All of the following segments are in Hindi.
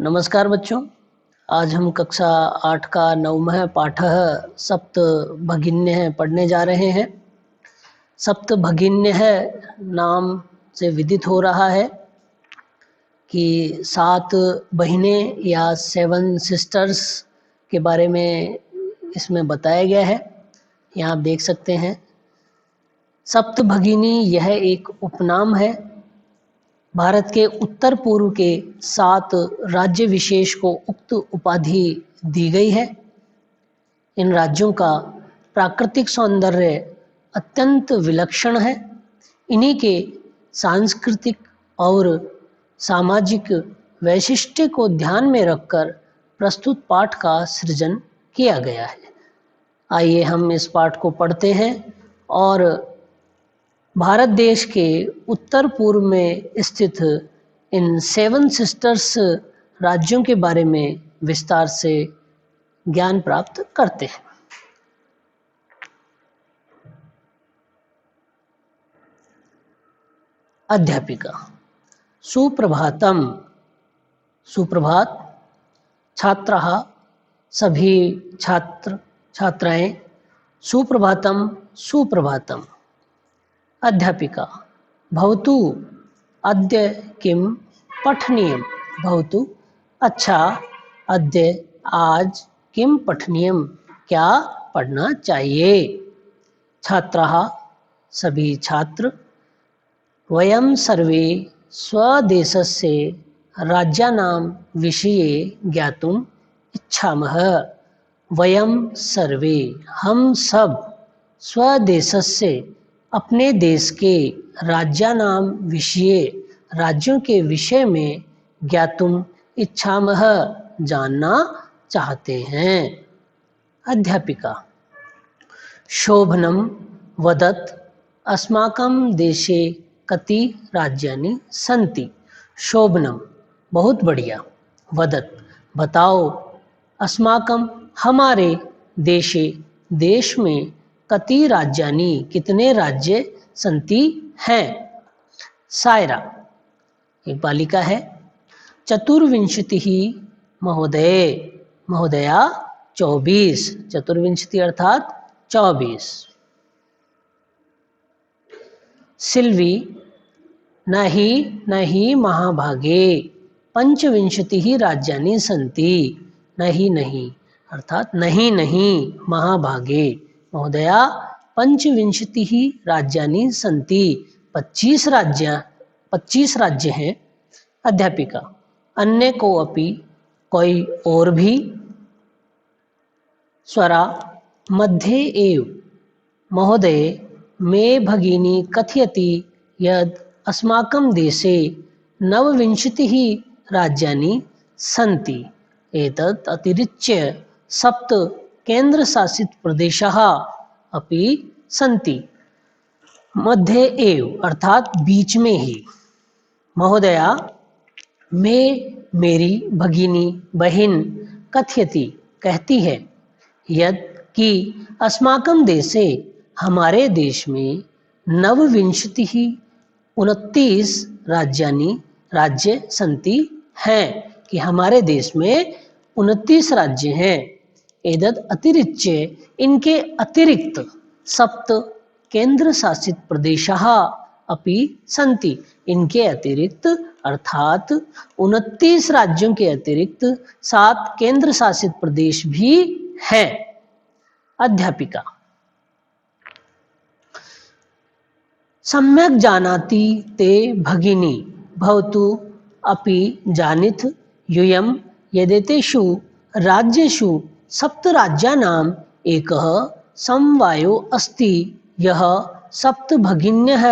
नमस्कार बच्चों। आज हम कक्षा 8 का नवमः पाठः सप्त भगिन्यः पढ़ने जा रहे हैं। सप्त भगिन्यः नाम से विदित हो रहा है कि 7 बहिनें या 7 सिस्टर्स के बारे में इसमें बताया गया है। यहाँ आप देख सकते हैं। सप्त भगिनी यह एक उपनाम है। भारत के उत्तर पूर्व के 7 राज्य विशेष को उक्त उपाधि दी गई है। इन राज्यों का प्राकृतिक सौंदर्य अत्यंत विलक्षण है। इन्हीं के सांस्कृतिक और सामाजिक वैशिष्ट्य को ध्यान में रखकर प्रस्तुत पाठ का सृजन किया गया है। आइए हम इस पाठ को पढ़ते हैं और भारत देश के उत्तर पूर्व में स्थित इन 7 सिस्टर्स राज्यों के बारे में विस्तार से ज्ञान प्राप्त करते हैं। अध्यापिका। सुप्रभातम। सुप्रभात। छात्राः, सभी छात्र छात्राएं, सुप्रभातम सुप्रभातम। अध्यापिका। भवतु अद्य किं पठनीयं? भवतु अच्छा, अद्य आज किं पठनीयं, क्या पढ़ना चाहिए? छात्राः, सभी छात्र, वयं सर्वे स्वदेशस्य राज्यानां विषये ज्ञातुम् इच्छामः। वयं सर्वे, हम सब, स्वदेशस्य, अपने देश के, राज्यानां विषये, राज्यों के विषय में, ज्ञातुम इच्छामः, जानना चाहते हैं। अध्यापिका। शोभनं वदत् अस्माकं देशे कति राज्यानि सन्ति? शोभनं, बहुत बढ़िया। वदत्, बताओ। अस्माकं, हमारे, देशे, देश में, कति राज्यानि, कितने राज्य, सन्ति, हैं। सायरा, एक बालिका है। चतुर्विंशतिः महोदये, महोदया 24, चतुर्विंशति अर्थात 24। सिल्वी, नहि नहि महाभागे, पंचविंशतिः राज्यानि सन्ति। नहीं नहीं अर्थात नहीं नहीं महाभागे। महोदया, पंचविंशतिः राज्यानि सन्ति, 25 राज्य हैं। अध्यापिका। अन्य को अपि, कोई और भी। स्वरा, मध्ये एव। महोदय, मे भगिनी कथयति यद् अस्माकं देशे 29 राज्यानि सन्ति। एतत् अतिरिच्य 7 केन्द्रशासित प्रदेशाः अपि सन्ति। मध्ये एव अर्थात बीच में ही। महोदया, मैं, मेरी भगिनी, बहन, कथयति, कहती है, यद् कि अस्माकं देशे, हमारे देश में, 29 राज्यानि, राज्य सन्ति, हैं, कि हमारे देश में 29 राज्य हैं। एतद् अतिरिच्य, इनके अतिरिक्त, 7 केंद्र शासित प्रदेशाः अपि सन्ति, इनके अतिरिक्त अर्थात 29 राज्यों के अतिरिक्त 7 केंद्र शासित प्रदेश भी हैं। अध्यापिका। सम्यक् जानाति ते भगिनी भवतु अपि जानीथ यूयं यदेतेषु राज्येषु 7 राज्यानाम् एकः समवायो अस्ति यः 7 भगिन्यः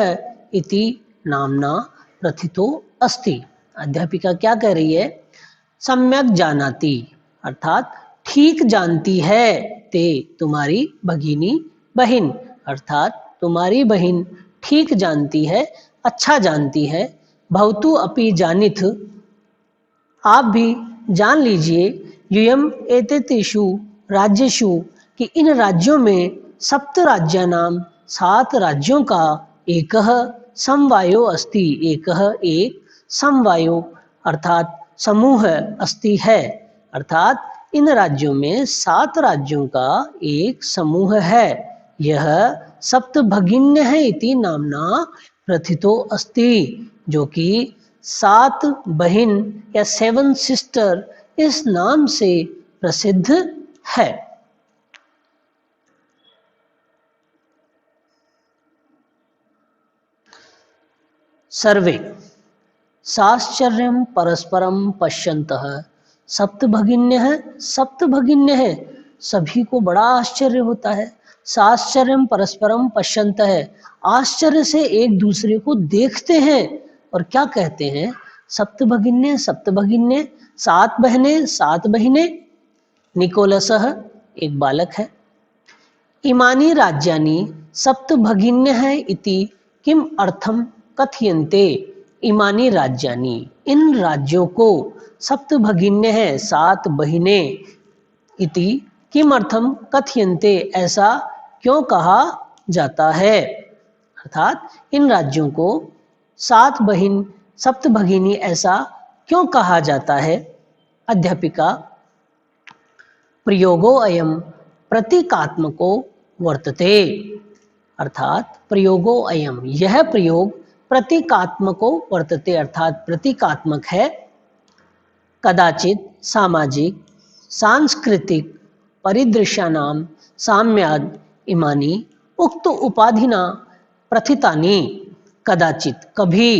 इति नाम्ना प्रथितो अस्ति। अध्यापिका क्या कह रही है? सम्यक् जानाति अर्थात ठीक जानती है, ते तुम्हारी भगिनी, बहन, अर्थात तुम्हारी बहन ठीक जानती है, अच्छा जानती है। भवतु अपि जानीथ, आप भी जान लीजिए। यूयम एतेषु राज्येषु, कि इन राज्यों में, 7 राज्यानाम, 7 राज्यों का, एकः समवायो अस्ति, एकः एक समवायो अर्थात समूह अस्ति है, अर्थात इन राज्यों में 7 राज्यों का एक समूह है। यह सप्त भगिन्य है इति नामना प्रथितो अस्ति, जो कि 7 बहन या 7 सिस्टर इस नाम से प्रसिद्ध है। सर्वे साश्चर्यं परस्परम पश्यन्तः सप्तभगिन्यः। सप्तभगिन्य है, सभी को बड़ा आश्चर्य होता है। साश्चर्यम परस्परम पश्यन्तः, आश्चर्य से एक दूसरे को देखते हैं और क्या कहते हैं, सप्तभगिन्य सप्तभगिन्य, 7 बहनें 7 बहिनें। निकोलसः, एक बालक है। इमानी राज्यानि सप्तभगिन्यः इति किम अर्थम कथयन्ते। इमानी राज्यानि, इन राज्यों को सप्तभगिन्य है 7 बहिनें, इति किम अर्थम कथयन्ते, ऐसा क्यों कहा जाता है। अर्थात इन राज्यों को 7 बहिन सप्तभगिनी ऐसा क्यों कहा जाता है। अध्यापिका, प्रयोगो अयम प्रतीकात्मको वर्तते, अर्थात प्रयोगो अयम, यह प्रयोग प्रतीकात्मको वर्तते, अर्थात प्रतीकात्मक है। कदाचित सामाजिक सांस्कृतिक परिदृश्यानां साम्याद इमानी उक्त उपाधिना प्रथितानि। कदाचित, कभी,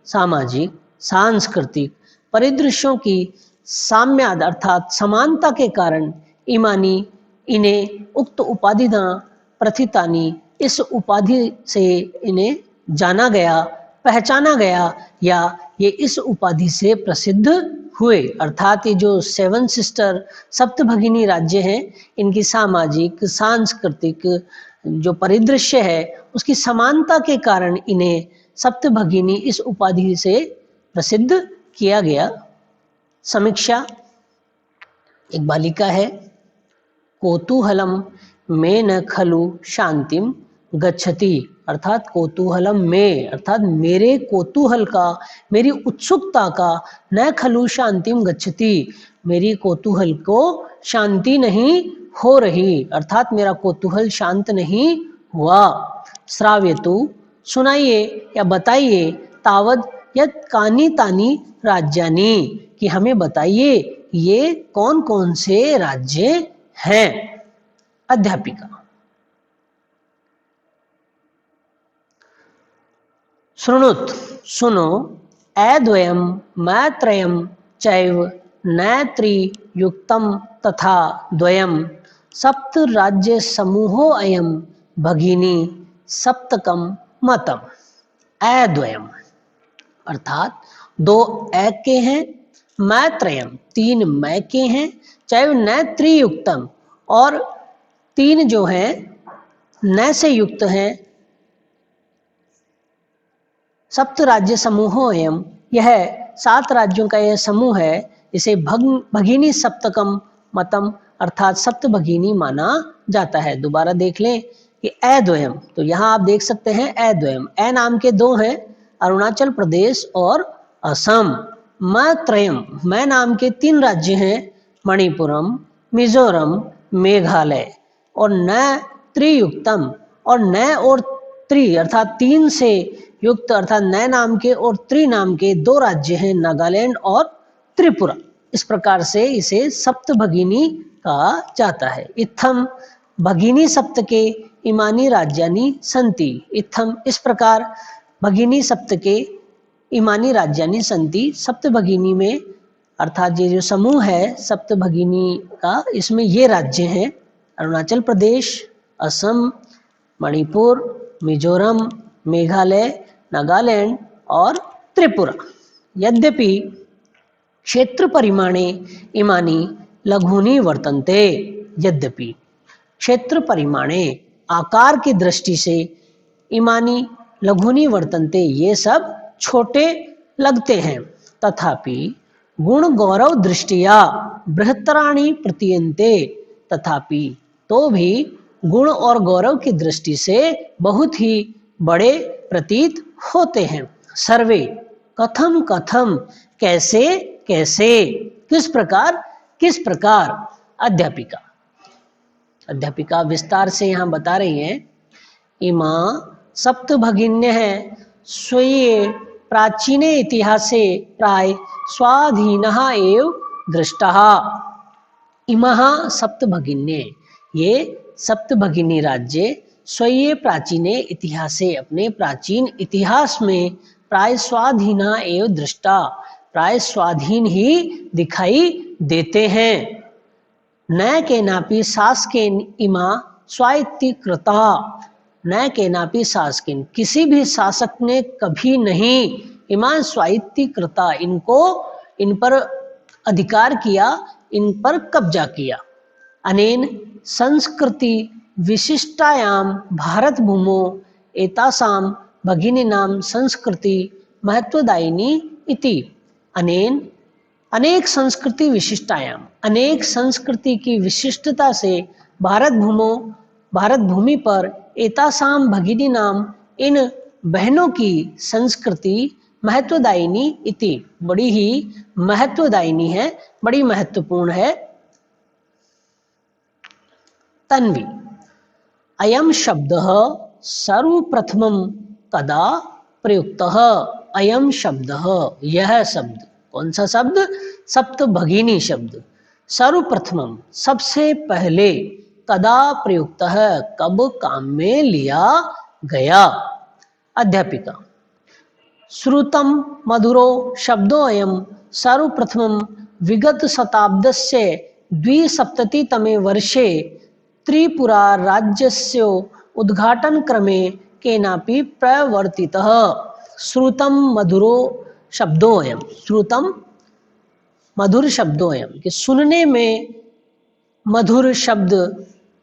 सामाजिक सांस्कृतिक परिदृश्यों की साम्याद अर्थात समानता के कारण इमानी, इन्हें उक्त उपाधिना प्रथितानि, इस उपाधि से इन्हें जाना गया, पहचाना गया, या ये इस उपाधि से प्रसिद्ध हुए। अर्थात ये जो 7 सिस्टर सप्तभगिनी राज्य हैं, इनकी सामाजिक सांस्कृतिक जो परिदृश्य है उसकी समानता के कारण इन्हें सप्तभगिनी इस उपाधि से प्रसिद्ध किया गया। समीक्षा, एक बालिका है। कौतूहलम में न खलु शांतिम गच्छति, अर्थात कौतूहलम में, अर्थात मेरे कौतूहल का, मेरी उत्सुकता का, न खलु शांतिम गच्छति, मेरी कौतूहल को शांति नहीं हो रही, अर्थात मेरा कौतूहल शांत नहीं हुआ। श्राव्यतु, सुनाइए या बताइए, तावद यत् कानि तानि राज्यानि, कि हमें बताइए ये कौन कौन से राज्य हैं। अध्यापिका, शृणुत, सुनो, अद्वयम मैत्रयम चैव नैत्रियुक्तम तथा द्वयम सप्त राज्य समूहो अयम भगिनी सप्तकम मतम। अद्वयम अर्थात 2 एक के हैं, मैत्रयम 3 मै के हैं, चैव नैत्रियुक्तम और 3 जो हैं न से युक्त हैं, सप्त राज्य समूहो अयम, यह 7 राज्यों का यह समूह है, इसे भगिनी सप्तकम मतम अर्थात सप्त भगिनी माना जाता है। दोबारा देख लें कि अद्वयम, तो यहाँ आप देख सकते हैं अद्वयम, ए नाम के 2 हैं, अरुणाचल प्रदेश और असम। मैत्रयम, मैं नाम के 3 राज्य हैं, मणिपुरम, मिजोरम, मेघालय। और न त्रियुक्तम, और न और त्रि अर्थात 3 से युक्त अर्थात नए नाम के और त्रि नाम के 2 राज्य हैं, नागालैंड और त्रिपुरा। इस प्रकार से इसे सप्त भगिनी कहा जाता है। इत्थम भगिनी सप्त के इमानी राज्यानि संति। इत्थम, इस प्रकार, भगिनी सप्त के इमानी राज्यानि संति, सप्त भगिनी में अर्थात ये जो समूह है सप्त भगिनी का, इसमें ये राज्य हैं अरुणाचल प्रदेश, असम, मणिपुर, मिजोरम, मेघालय, नागालैंड और त्रिपुरा। यद्यपि क्षेत्र परिमाणे इमानी लघुनी वर्तन्ते, यद्यपि क्षेत्र परिमाणे आकार की दृष्टि से इमानी लघुनी वर्तन्ते, ये सब छोटे लगते हैं, तथापि गुण गौरव दृष्टिया बृहत्तराणि प्रतीयन्ते, तथापि तो भी गुण और गौरव की दृष्टि से बहुत ही बड़े प्रतीत होते हैं। सर्वे कथम कथम, कैसे कैसे, किस प्रकार, किस प्रकार। अध्यापिका विस्तार से यहाँ बता रही हैं। इमा सप्त भगिन्य है स्वीये प्राचीने इतिहासे प्राय स्वाधीनः एव दृष्टः। इमः सप्त भगिन्ये, ये सप्त भगिनी राज्य स्वीये प्राचीने इतिहासे, अपने प्राचीन इतिहास में प्राय स्वाधीन एव दृष्टा, प्राय स्वाधीन ही दिखाई देते हैं। न केनापि शासकेन इमा स्वायत्तीकृता, न केनापि शासकेन, किसी भी शासक ने कभी नहीं, इमा स्वायत्तीकृता, इनको, इन पर अधिकार किया, इन पर कब्जा किया। अनेन संस्कृति विशिष्टायां भारत भूमो एतासां भगिनीनां संस्कृति महत्वदायिनी इति। अनेन, अनेक संस्कृति विशिष्टायाम, अनेक संस्कृति की विशिष्टता से भारत भूमि पर एतासां भगिनीनां, इन बहनों की संस्कृति महत्वदायिनी इति, बड़ी ही महत्वदायिनी है, बड़ी महत्वपूर्ण है। तन्वी, अयम शब्दः सर्वप्रथमं कदा प्रयुक्तः। अयम शब्दः, यह शब्द, कौन सा शब्द, सप्त भगिनी शब्द, सर्वप्रथमं, सबसे पहले, कदा प्रयुक्तः, कब काम में लिया गया। अध्यापिका, श्रुतं मधुरो शब्दोऽयं सर्वप्रथमं विगत शताब्दस्य द्विसप्ततितमे वर्षे त्रिपुरा राज्यस्य उद्घाटनक्रमे केनापि प्रवर्तितः। श्रुतं मधुरो शब्दोऽयं, श्रुतं मधुर शब्दोऽयं, कि सुनने में मधुर शब्द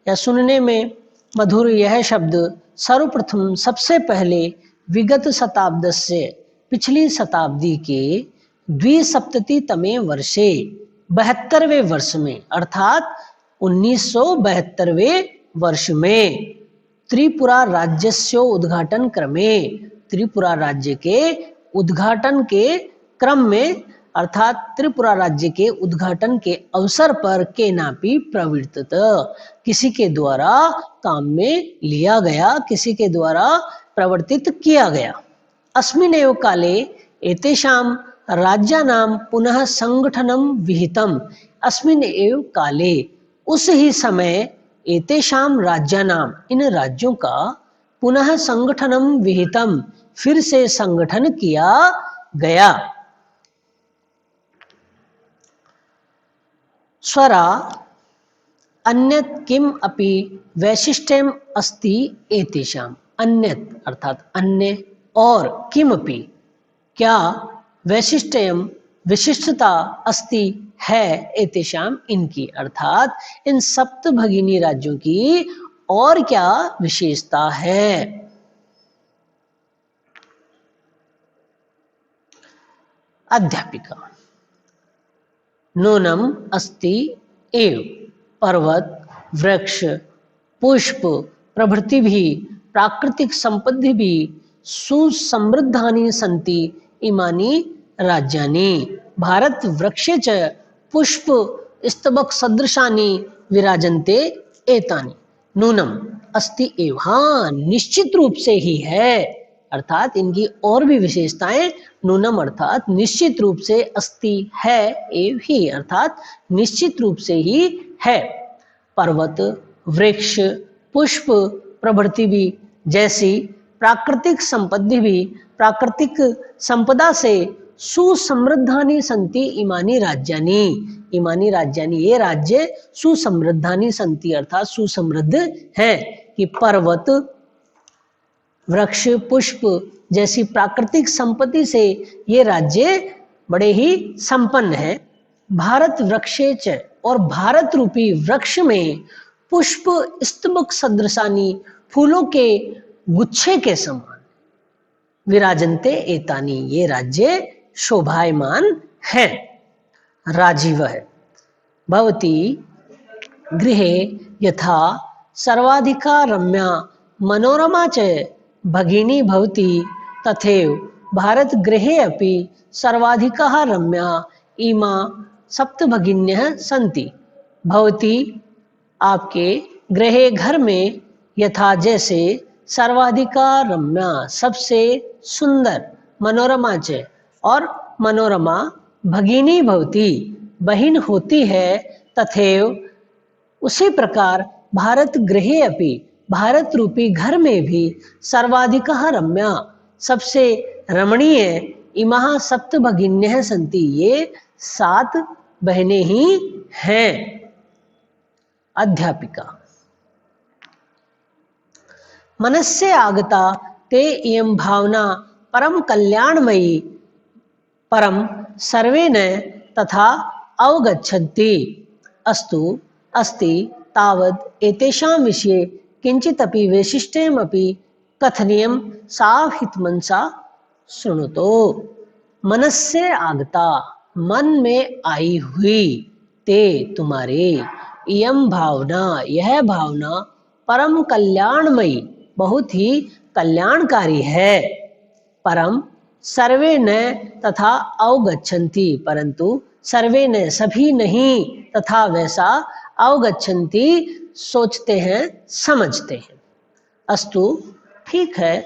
या सुनने में मधुर यह शब्द, सर्वप्रथम सबसे पहले, विगत शताब्दस्य, पिछली शताब्दी के, द्विसप्ततितमे वर्षे, 72वें वर्ष में, अर्थात 1972वें वर्ष में, त्रिपुरा राज्यस्य उद्घाटन क्रमे, त्रिपुरा राज्य के उद्घाटन के क्रम में, अर्थात त्रिपुरा राज्य के उद्घाटन के अवसर पर, केनापि प्रवर्तित, किसी के द्वारा काम में लिया गया, किसी के द्वारा प्रवर्तित किया गया। अस्मिन्नेव काले एतेषां राज्यानां पुनः संगठनं विहितम्। अस्मिन् एव काले, उस ही समय, एतेषां राज्यानां, इन राज्यों का, पुनः संगठनं विहितम्, फिर से संगठन किया गया। स्वरा अन्यत् किम अपि वैशिष्ट्यम् अस्ति एतेषाम्। अन्यत् अर्थात अन्य, और किमपि, क्या, वैशिष्ट्यम्, विशिष्टता, अस्ति, है, एतेषाम्, इनकी, अर्थात इन सप्त भगिनी राज्यों की और क्या विशेषता है। अध्यापिका, नूनम अस्ति एव पर्वत, वृक्ष, पुष्प प्रभृति भी प्राकृतिक संपत्ति भी सुसमृद्धानि सन्ति इमानि राज्यानि। भारत वृक्षे च पुष्प स्तबक सदृशानि विराजन्ते एतानि। नूनम अस्ति एव, हाँ, निश्चित रूप से ही है, अर्थात इनकी और भी विशेषताएं, नूनम अर्थात निश्चित रूप से, अस्ति है, एव ही अर्थात निश्चित रूप से ही है। पर्वत, वृक्ष, पुष्प प्रभृति भी, जैसी प्राकृतिक संपत्ति भी, प्राकृतिक संपदा से, सुसमृद्धानि सन्ति इमानि राज्यानि। इमानि राज्यानि, ये राज्य सुसमृद्धानि सन्ति अर्थात सुसमृद्ध है, कि पर्वत, वृक्ष, पुष्प जैसी प्राकृतिक संपत्ति से ये राज्य बड़े ही संपन्न है। भारत वृक्षे च, और भारत रूपी वृक्ष में, पुष्प स्तबक सदृशानि, फूलों के गुच्छे के समान, विराजन्ते एतानि, ये राज्य शोभायमान है। राजीव है, भवती गृहे यथा सर्वाधिका रम्या मनोरमा च भगिनी भवति, तथैव भारत गृहे अपि सर्वाधिका रम्या इमा सप्त भगिन्यः सन्ति। भवती आपके गृहे घर में यथा जैसे सर्वाधिका रम्या सबसे सुंदर मनोरमा च और मनोरमा भगिनी भवती बहिन होती है तथैव उसी प्रकार भारत गृहे अपि भारत रूपी घर में भी सर्वाधिकः रम्या सबसे रमणीय इमः सप्त भगिन्यः सन्ति, ये 7 बहनें ही हैं। अध्यापिका मनस्य आगता ते इयं भावना परम कल्याणमयी परम सर्वे न तथा अवगच्छन्ति। अस्तु अस्ति तावद् एतेषां विषये किञ्चिदपि वैशिष्ट्यमपि कथनीयं सावहितमनसा शृणुतो। मनस्य आगता मन में आई हुई, ते तुम्हारे, इयं भावना यह भावना परम कल्याणमयी बहुत ही कल्याणकारी है। परम सर्वे न तथा अवगच्छन्ति परंतु सर्वे न सभी नहीं तथा वैसा अवगच्छन्ति सोचते हैं समझते हैं। अस्तु ठीक है।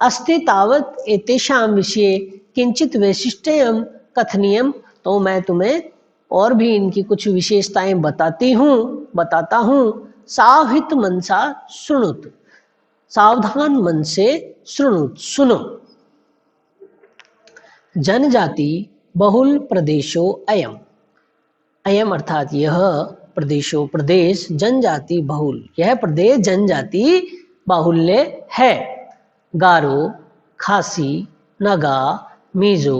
अस्ति तावत् एतेषां विषये किंचित वैशिष्ट्यं कथनीयं, तो मैं तुम्हें और भी इनकी कुछ विशेषताएं बताता हूँ। सावहित मनसा शृणुत, सावधान मन से सुनो। जनजाति बहुल प्रदेशो अयम, अयम अर्थात यह प्रदेशो प्रदेश जनजाति बहुल, यह प्रदेश जनजाति बाहुल्य है। गारो, खासी, नगा, मिजो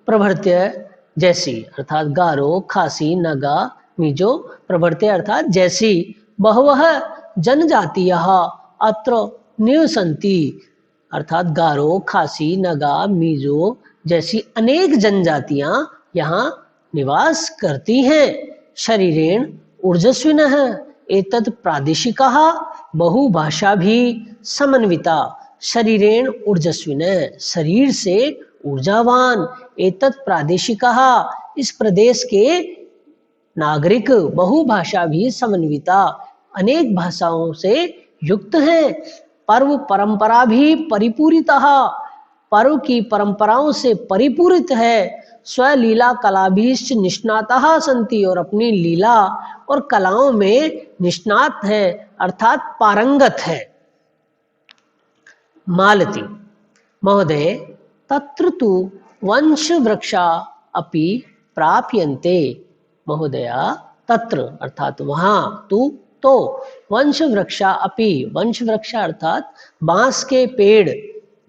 प्रभृत्य जैसी, अर्थात गारो, खासी, नगा, मिजो प्रभृत्य अर्थात जैसी बहवः जनजातियः अत्र निवसन्ति, अर्थात गारो, खासी, नगा, मिजो जैसी अनेक जनजातियां यहाँ निवास करती हैं। शरीरेण ऊर्जस्विनः एतत् प्रादेशिकः बहुभाषा भी समन्विता, शरीरेण ऊर्जस्विनः शरीर से ऊर्जावान, एतत् प्रादेशिकः इस प्रदेश के नागरिक, बहुभाषा भी समन्विता अनेक भाषाओं से युक्त हैं। पर्व परंपरा भी परिपूरितः, पर्व की परंपराओं से परिपूरित है। स्वलीला कलाभीश्च निष्णातः सन्ति, और अपनी लीला और कलाओं में निष्णात है अर्थात पारंगत है। मालती महोदय तत्र तु वंश वृक्षा अपि प्राप्यन्ते। महोदया तत्र अर्थात वहाँ, तु तो, वंश वृक्षा अपि, वंश वृक्षा अर्थात बांस के पेड़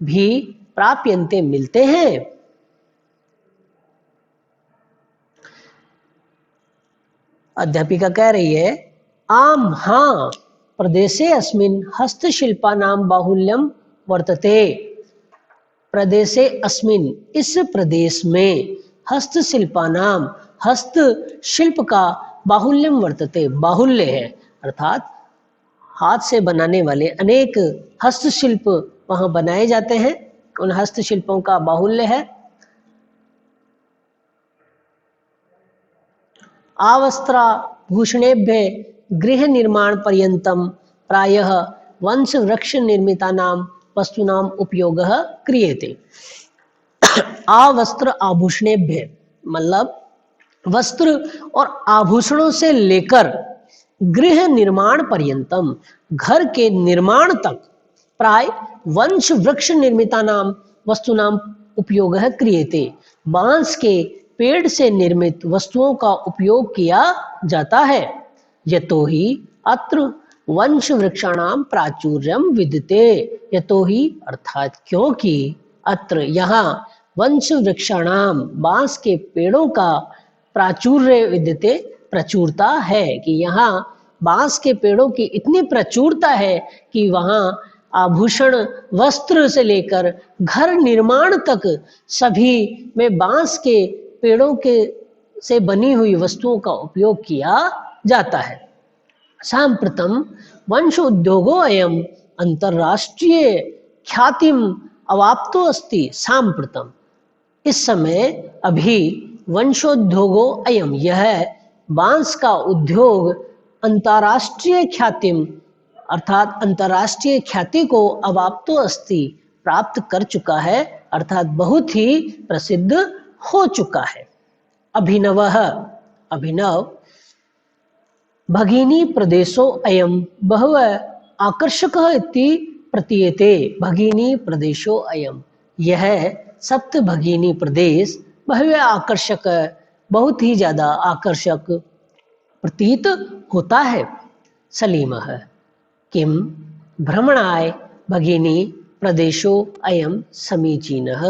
भी प्राप्यन्ते मिलते हैं। अध्यापिका कह रही है आम हाँ प्रदेशे अस्मिन् हस्तशिल्पानां बाहुल्यं वर्तते। प्रदेशे अस्मिन् इस प्रदेश में हस्तशिल्पानां हस्तशिल्प का बाहुल्यम वर्तते, बाहुल्य है अर्थात हाथ से बनाने वाले अनेक हस्तशिल्प वहाँ बनाए जाते हैं, उन हस्तशिल्पों का बाहुल्य है। आवस्त्राभूषणेभ्य गृह निर्माण पर्यन्तं प्रायः वंश वृक्ष निर्मितानां वस्तूनां उपयोगः क्रियते। आवस्त्र आभूषणेभ्य मतलब वस्त्र और आभूषणों से लेकर गृह निर्माण पर्यंतम घर के निर्माण तक प्राय वंश वृक्ष निर्मितानां वस्तूनां उपयोगः क्रियते, बांस के पेड़ से निर्मित वस्तुओं का उपयोग किया जाता है। यतोहि अत्र वंश वृक्षाणां प्राचुर्यं विद्यते, यतोहि अर्थात क्योंकि अत्र यहाँ वंश वृक्षाणां बांस के पेड़ों का प्राचुर्य विद्यते प्रचुरता है, कि यहाँ बांस के पेड़ों की इतनी प्रचुरता है कि वहाँ आभूषण वस्त्र से लेकर घर निर्माण तक सभी में बांस के पेड़ों के से बनी हुई वस्तुओं का उपयोग किया जाता है। सांप्रतम वंश उद्योगो अयम अंतरराष्ट्रीय ख्यातिम अवाप्तो अस्ति। सांप्रतम इस समय अभी वंशोद्योगो अयम, यह बांस का उद्योग अंतर्राष्ट्रीय ख्यातिम अर्थात अंतर्राष्ट्रीय ख्याति को अवाप्तो अस्ति प्राप्त कर चुका है, अर्थात बहुत ही प्रसिद्ध हो चुका है। अभिनवः, अभिनव, भगिनी प्रदेशो अयम बहु आकर्षकः इति प्रतीयते। भगिनी प्रदेशो अयम, यह सप्त भगिनी प्रदेश बहु आकर्षक, बहुत ही ज्यादा आकर्षक प्रतीत होता है। सलीमः, किम भ्रमणाय भगिनी प्रदेशो अयम समीचीनः,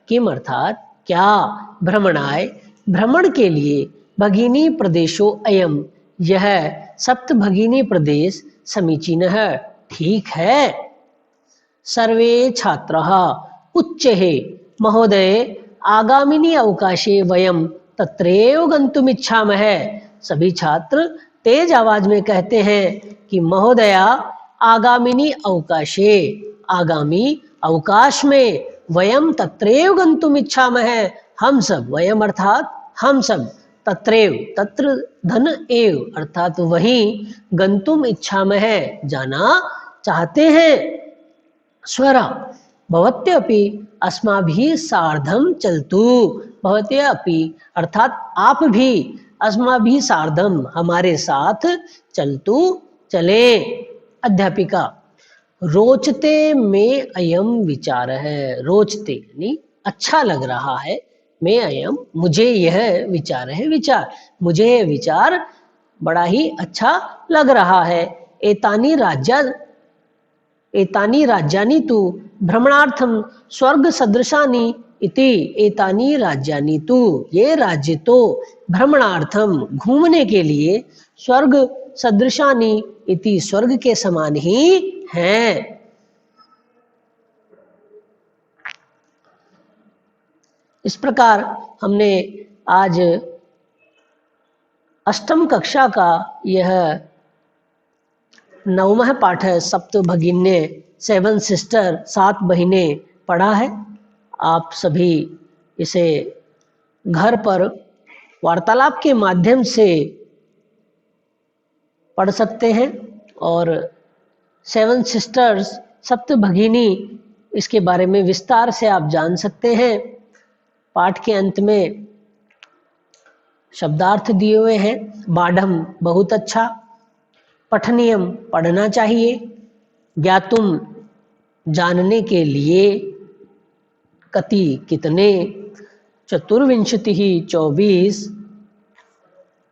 किम अर्थात क्या, भ्रमणाय भ्रमण के लिए, भगिनी प्रदेशो अयम यह सप्त भगिनी प्रदेश समीचीनः ठीक है। सर्वे छात्राः उच्चैः महोदय आगामिनी अवकाशे वयम तत्रैव गन्तुमिच्छामः, सभी छात्र तेज आवाज में कहते हैं कि महोदया आगामिनी अवकाशे, आगामी अवकाश में, वयम तत्रैव गन्तुमिच्छामः, हम सब, वयम अर्थात हम सब, तत्रैव, तत्र धन एव अर्थात वहीं, गन्तुम इच्छामः जाना चाहते हैं। स्वरा भवत्यपि अस्माभिः सार्धं चलतु, भवत्यपि अर्थात आप भी, अस्माभिः सार्धम हमारे साथ, चलतु चले। अध्यापिका, रोचते में अयम विचार है, रोचते यानी अच्छा लग रहा है, में अयम मुझे यह विचार है, विचार, मुझे यह विचार बड़ा ही अच्छा लग रहा है। एतानी राज्या, एतानी राज्यानि तु भ्रमणार्थम स्वर्ग सदृशानि इति, एतानी राज्यानि तु, ये राज्य तो, भ्रमणार्थम घूमने के लिए, स्वर्ग सदृशानि इति स्वर्ग के समान ही हैं। इस प्रकार हमने आज अष्टम कक्षा का यह 9वां पाठ है, सप्त भगिन्य, 7 सिस्टर, 7 बहिनें पढ़ा है। आप सभी इसे घर पर वार्तालाप के माध्यम से पढ़ सकते हैं और 7 सिस्टर्स, सप्त भगिनी, इसके बारे में विस्तार से आप जान सकते हैं। पाठ के अंत में शब्दार्थ दिए हुए हैं। बाढ़म बहुत अच्छा, पठनियम पढ़ना चाहिए, ज्ञातुम जानने के लिए, कति कितने, चतुर्विंशति 24,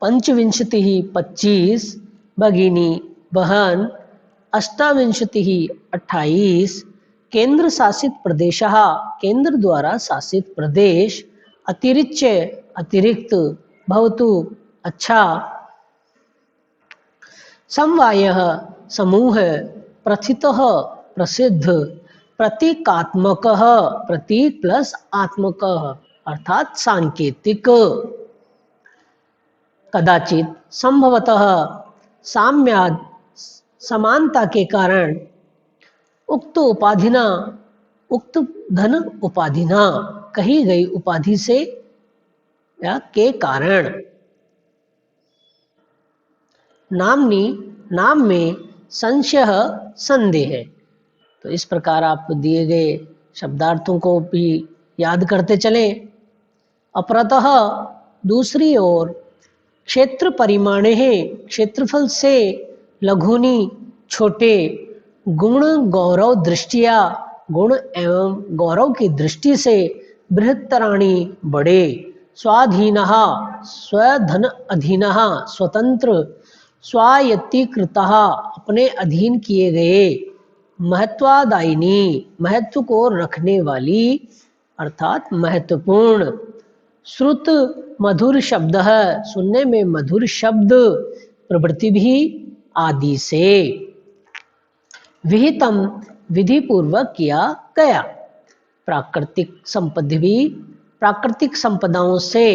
पंचविंशति 25, भगिनी बहन, अष्टाविंशति 28, केंद्र शासित प्रदेश, केंद्र द्वारा शासित प्रदेश, अतिरिच्य अतिरिक्त, भवतु अच्छा, समवायः समूह, प्रथितः प्रसिद्ध, प्रतीकात्मकः, प्रतीक प्लस आत्मकः अर्थात सांकेतिक, कदाचित, संभवतः, साम्याद समानता के कारण, उक्त उपाधिना, उक्त धन उपाधिना कही गई उपाधि से या के कारण, नामनी नाम में, संशय संदेह है। तो इस प्रकार आप दिए गए शब्दार्थों को भी याद करते चलें। अपरतः दूसरी ओर, क्षेत्र परिमाणे है, क्षेत्रफल से, लघुनी छोटे, गुण गौरव दृष्टिया, गुण एवं गौरव की दृष्टि से, बृहत्तराणि बड़े, स्वाधीनः स्वधन अधीनः स्वतंत्र, स्वायत्तीकृतः अपने अधीन किए गए, महत्वादायिनी महत्व को रखने वाली अर्थात महत्वपूर्ण, श्रुत मधुर शब्द है सुनने में मधुर शब्द, प्रवृत्ति भी आदि से, विहितम विधि पूर्वक किया गया, प्राकृतिक संपत्ति भी प्राकृतिक संपदाओं से,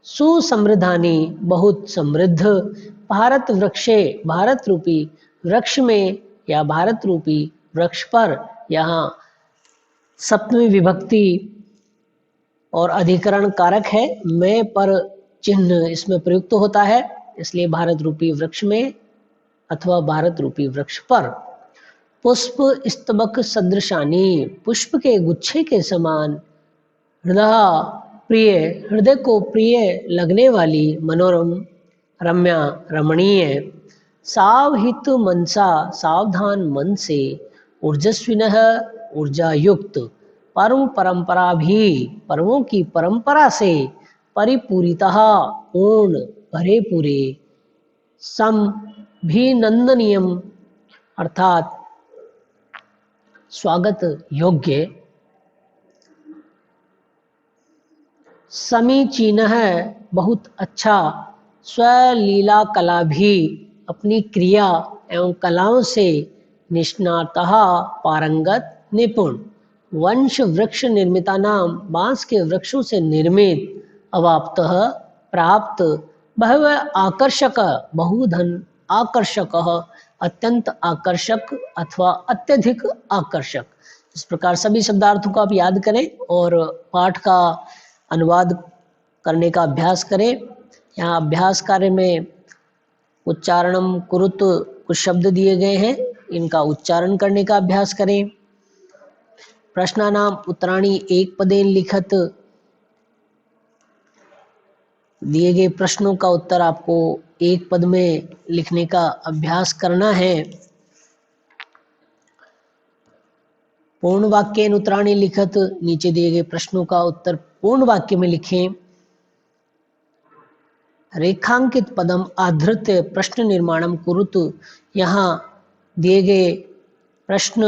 सुसमृद्धानी बहुत समृद्ध, भारत वृक्षे भारत रूपी वृक्ष में या भारत रूपी वृक्ष पर, यहाँ सप्तमी विभक्ति और अधिकरण कारक है, में पर चिन्ह इसमें प्रयुक्त होता है, इसलिए भारत रूपी वृक्ष में अथवा भारत रूपी वृक्ष पर। पुष्प स्तबक सदृशानी, पुष्प के गुच्छे के समान, हृदय प्रिय, हृदय को प्रिय लगने वाली, मनोरम रम्या रमणीय, सावहित मनसा सावधान मन से, ऊर्जस्विनः ऊर्जा युक्त, परम परंपरा भी, पर्वों की परंपरा से, परिपूरितः पूर्ण भरे पूरे, सम भी नंदनीयम अर्थात स्वागत योग्य, समीचीन है बहुत अच्छा, स्वलीला कला भी, अपनी क्रिया एवं कलाओं से, निष्णातः पारंगत निपुण, वंश वृक्ष निर्मिता नाम, बांस के वृक्षों से निर्मित, अवाप्तः प्राप्त, बहव आकर्षक बहुधन आकर्षक, अत्यंत आकर्षक अथवा अत्यधिक आकर्षक। इस प्रकार सभी शब्दार्थों को आप याद करें और पाठ का अनुवाद करने का अभ्यास करें। यहाँ अभ्यास कार्य में उच्चारणम कुरुत कुछ शब्द दिए गए हैं, इनका उच्चारण करने का अभ्यास करें। प्रश्नानाम उत्तराणि एक पदेन लिखत, दिए गए प्रश्नों का उत्तर आपको एक पद में लिखने का अभ्यास करना है। पूर्ण वाक्य उत्तराणि लिखत, नीचे दिए गए प्रश्नों का उत्तर पूर्ण वाक्य में लिखें। रेखांकित पदम आधृत्य प्रश्न निर्माणम कुरुत, यहाँ दिए गए प्रश्न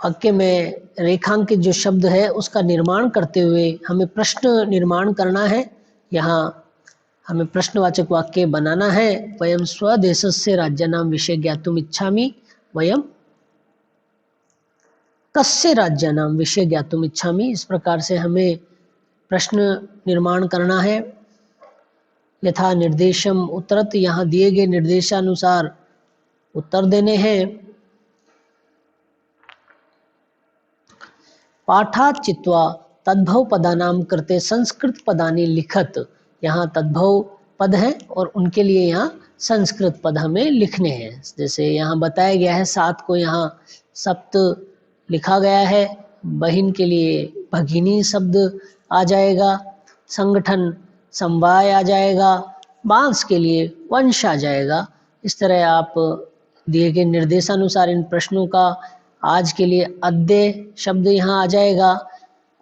वाक्य में रेखांकित जो शब्द है उसका निर्माण करते हुए हमें प्रश्न निर्माण करना है। यहाँ हमें प्रश्नवाचक वाक्य बनाना है। वयम स्वदेशस्य राज्यानां विषये ज्ञातुम इच्छामि, वयम कस्य राज्यानां विषये ज्ञातुम इच्छामि, इस प्रकार से हमें प्रश्न निर्माण करना है। यथा निर्देशम उत्तरत, यहाँ दिए गए निर्देशानुसार उत्तर देने हैं। पाठात् चित्वा तद्भव पदानाम कृते संस्कृत पदानि लिखत, यहाँ तद्भव पद है और उनके लिए यहाँ संस्कृत पद हमें लिखने हैं। जैसे यहाँ बताया गया है 7 को यहाँ सप्त लिखा गया है, बहिन के लिए भगिनी शब्द आ जाएगा, संगठन समवाय आ जाएगा, बांस के लिए वंश आ जाएगा। इस तरह आप दिए गए निर्देशानुसार इन प्रश्नों का आज के लिए अद्य शब्द यहाँ आ जाएगा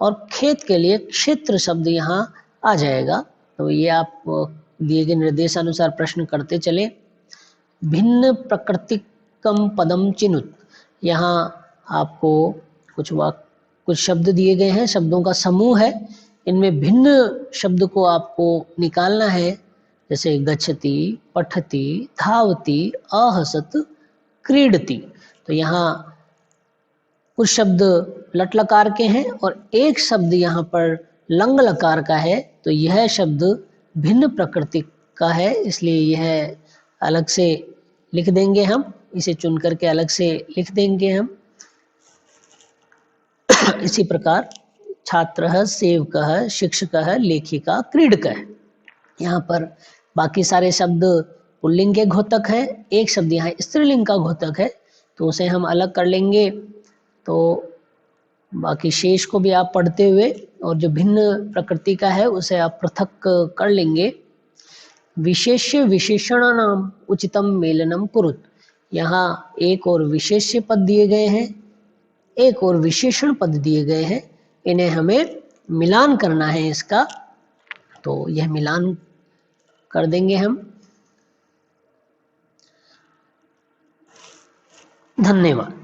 और खेत के लिए क्षेत्र शब्द यहाँ आ जाएगा। तो ये आप दिए गए निर्देशानुसार प्रश्न करते चले। भिन्न प्रकृतिकम पदम चिनुत, यहाँ आपको कुछ शब्द दिए गए हैं, शब्दों का समूह है, इनमें भिन्न शब्द को आपको निकालना है। जैसे गच्छति, पठति, धावति, आहसत, क्रीडति। तो यहाँ कुछ शब्द लट लकार के हैं और एक शब्द यहाँ पर लंग लकार का है, तो यह शब्द भिन्न प्रकृति का है, इसलिए यह अलग से लिख देंगे हम, इसे चुन करके अलग से लिख देंगे हम। इसी प्रकार छात्रः, सेवकः, शिक्षकः, लेखिका, क्रीडकः, यहाँ पर बाकी सारे शब्द पुल्लिंग के घोतक है, एक शब्द यहाँ स्त्रीलिंग का घोतक है, तो उसे हम अलग कर लेंगे। तो बाकी शेष को भी आप पढ़ते हुए और जो भिन्न प्रकृति का है उसे आप पृथक कर लेंगे। विशेष्य विशेषणानाम उचितम मेलनम कुरुत, यहाँ एक और विशेष्य पद दिए गए हैं, एक और विशेषण पद दिए गए हैं, इन्हें हमें मिलान करना है इसका, तो यह मिलान कर देंगे हम। धन्यवाद।